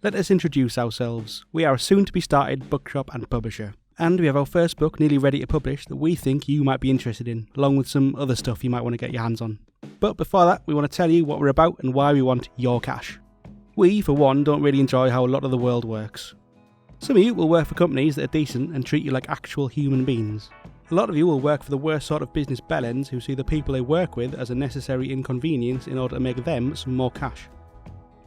Let us introduce ourselves. We are a soon-to-be-started bookshop and publisher, and we have our first book nearly ready to publish that we think you might be interested in, along with some other stuff you might want to get your hands on. But before that, we want to tell you what we're about and why we want your cash. We, for one, don't really enjoy how a lot of the world works. Some of you will work for companies that are decent and treat you like actual human beings. A lot of you will work for the worst sort of business bellends who see the people they work with as a necessary inconvenience in order to make them some more cash.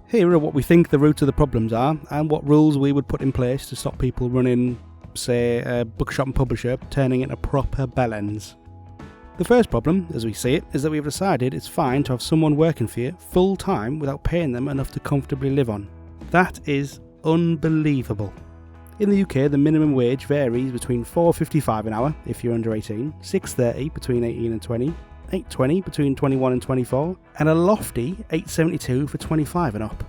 Here are what we think the roots of the problems are, and what rules we would put in place to stop people running, say, a bookshop and publisher turning into proper bellends. The first problem, as we see it, is that we have decided it's fine to have someone working for you full time without paying them enough to comfortably live on. That is unbelievable. In the UK, the minimum wage varies between £4.55 an hour if you're under 18, £6.30 between 18 and 20, £8.20 between 21 and 24, and a lofty £8.72 for 25 and up.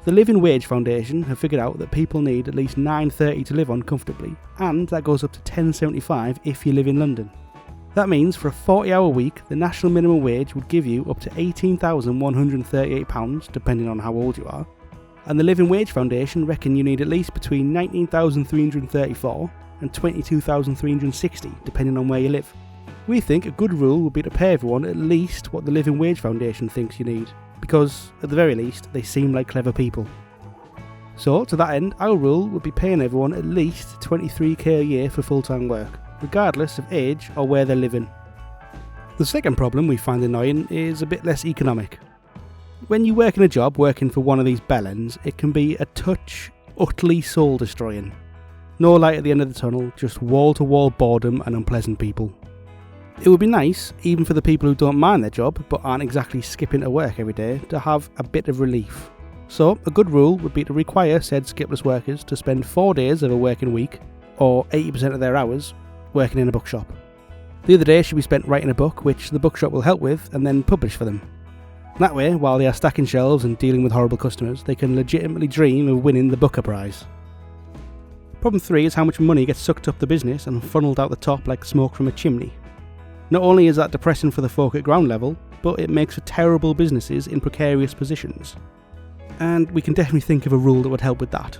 The Living Wage Foundation have figured out that people need at least £9.30 to live on comfortably, and that goes up to £10.75 if you live in London. That means for a 40-hour week, the national minimum wage would give you up to £18,138, depending on how old you are, and the Living Wage Foundation reckon you need at least between £19,334 and £22,360, depending on where you live. We think a good rule would be to pay everyone at least what the Living Wage Foundation thinks you need, because, at the very least, they seem like clever people. So, to that end, our rule would be paying everyone at least £23k a year for full-time work, regardless of age or where they're living. The second problem we find annoying is a bit less economic. When you work in a job working for one of these bellends, it can be a touch utterly soul-destroying. No light at the end of the tunnel, just wall-to-wall boredom and unpleasant people. It would be nice, even for the people who don't mind their job but aren't exactly skipping to work every day, to have a bit of relief. So, a good rule would be to require said skipless workers to spend 4 days of a working week, or 80% of their hours, working in a bookshop. The other day should be spent writing a book, which the bookshop will help with and then publish for them. That way, while they are stacking shelves and dealing with horrible customers, they can legitimately dream of winning the Booker Prize. Problem 3 is how much money gets sucked up the business and funneled out the top like smoke from a chimney. Not only is that depressing for the folk at ground level, but it makes for terrible businesses in precarious positions. And we can definitely think of a rule that would help with that.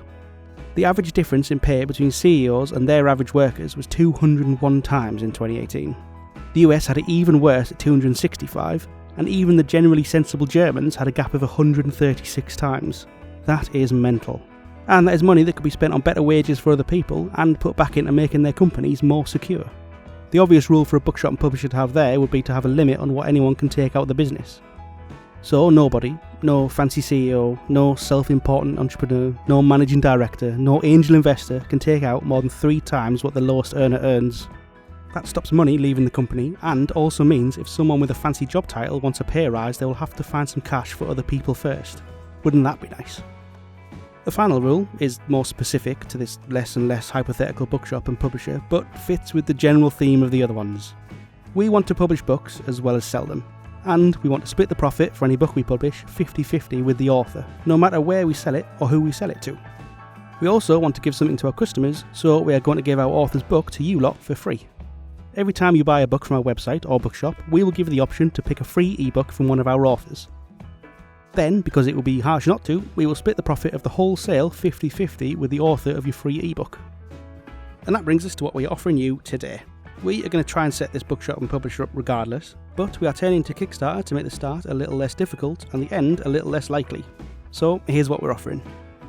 The average difference in pay between CEOs and their average workers was 201 times in 2018. The US had it even worse at 265, and even the generally sensible Germans had a gap of 136 times. That is mental. And that is money that could be spent on better wages for other people and put back into making their companies more secure. The obvious rule for a bookshop and publisher to have there would be to have a limit on what anyone can take out of the business. So nobody, no fancy CEO, no self-important entrepreneur, no managing director, no angel investor can take out more than 3 times what the lowest earner earns. That stops money leaving the company, and also means if someone with a fancy job title wants a pay rise, they will have to find some cash for other people first. Wouldn't that be nice? The final rule is more specific to this less and less hypothetical bookshop and publisher, but fits with the general theme of the other ones. We want to publish books as well as sell them, and we want to split the profit for any book we publish 50-50 with the author, no matter where we sell it or who we sell it to. We also want to give something to our customers, so we are going to give our author's book to you lot for free. Every time you buy a book from our website or bookshop, we will give you the option to pick a free ebook from one of our authors. Then, because it will be harsh not to, we will split the profit of the whole sale 50-50 with the author of your free ebook. And that brings us to what we are offering you today. We are going to try and set this bookshop and publisher up regardless, but we are turning to Kickstarter to make the start a little less difficult and the end a little less likely. So here's what we're offering.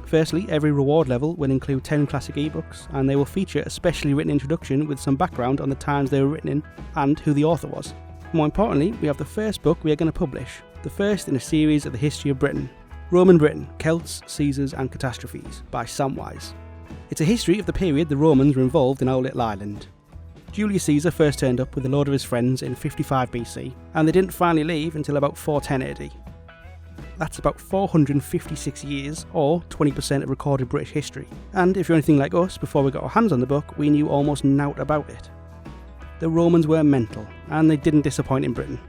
Firstly, every reward level will include 10 classic ebooks, and they will feature a specially written introduction with some background on the times they were written in and who the author was. More importantly, we have the first book we are going to publish, the first in a series of the history of Britain, Roman Britain, Celts, Caesars and Catastrophes, by Sam Wise. It's a history of the period the Romans were involved in our little island. Julius Caesar first turned up with a load of his friends in 55 BC, and they didn't finally leave until about 410 AD. That's about 456 years, or 20% of recorded British history, and if you're anything like us, before we got our hands on the book, we knew almost nought about it. The Romans were mental, and they didn't disappoint in Britain.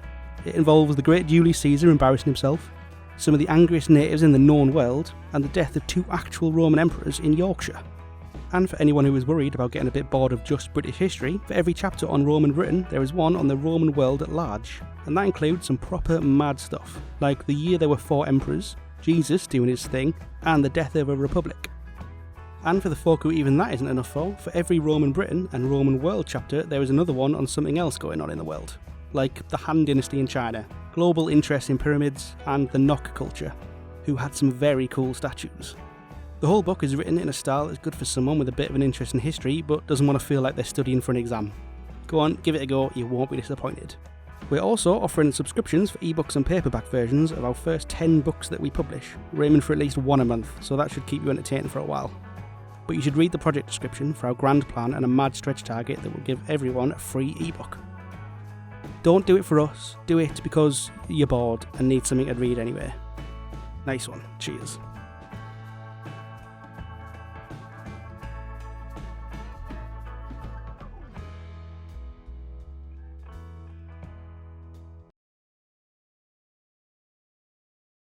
It involves the great Julius Caesar embarrassing himself, some of the angriest natives in the known world, and the death of 2 actual Roman emperors in Yorkshire. And for anyone who is worried about getting a bit bored of just British history, for every chapter on Roman Britain, there is one on the Roman world at large, and that includes some proper mad stuff, like the year there were 4 emperors, Jesus doing his thing, and the death of a republic. And for the folk who even that isn't enough for every Roman Britain and Roman world chapter there is another one on something else going on in the world, like the Han Dynasty in China, global interest in pyramids, and the Nok culture, who had some very cool statues. The whole book is written in a style that's good for someone with a bit of an interest in history but doesn't want to feel like they're studying for an exam. Go on, give it a go, you won't be disappointed. We're also offering subscriptions for ebooks and paperback versions of our first 10 books that we publish. We're aiming for at least one a month, so that should keep you entertained for a while. But you should read the project description for our grand plan and a mad stretch target that will give everyone a free ebook. Don't do it for us, do it because you're bored and need something to read anyway. Nice one, cheers.